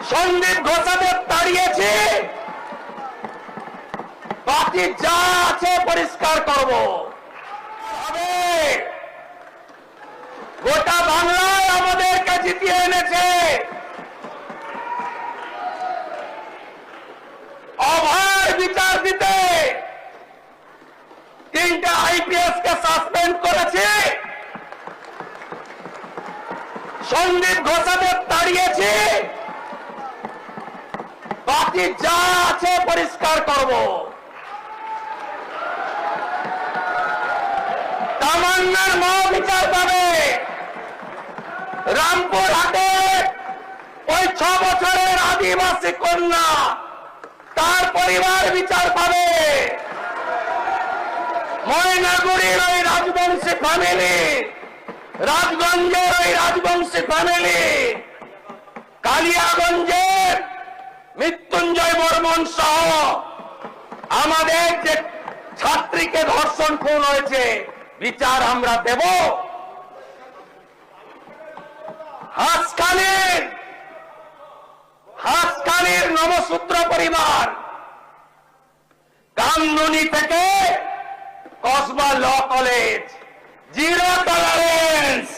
সন্দীপ ঘোষাদের তাড়িয়েছি, বাকি যা আছে পরিষ্কার করব। গোটা বাংলায় আমাদেরকে জিতিয়ে এনেছে, অভয় বিচার দিতে 3টে আইপিএস কে সাসপেন্ড করেছে, সন্দীপ ঘোষাদের তাড়িয়েছি, বাকি যা আছে পরিষ্কার করব। তামান্নার মা বিচার পাবে, রামপুর হাটে ওই 6 বছরের আদিবাসী কন্যা তার পরিবার বিচার পাবে, ময়নাগুড়ির ওই রাজবংশী ফ্যামিলি, রাজগঞ্জের ওই রাজবংশী ফ্যামিলি, কালিয়াগঞ্জের মৃত্যুঞ্জয় বর্মন সহ আমাদের যে ছাত্রীকে ধর্ষণ খুন হয়েছে বিচার আমরা দেব। হাসখালির নবসূত্র পরিবার, কামদুনি থেকে Kasba law college, zero tolerance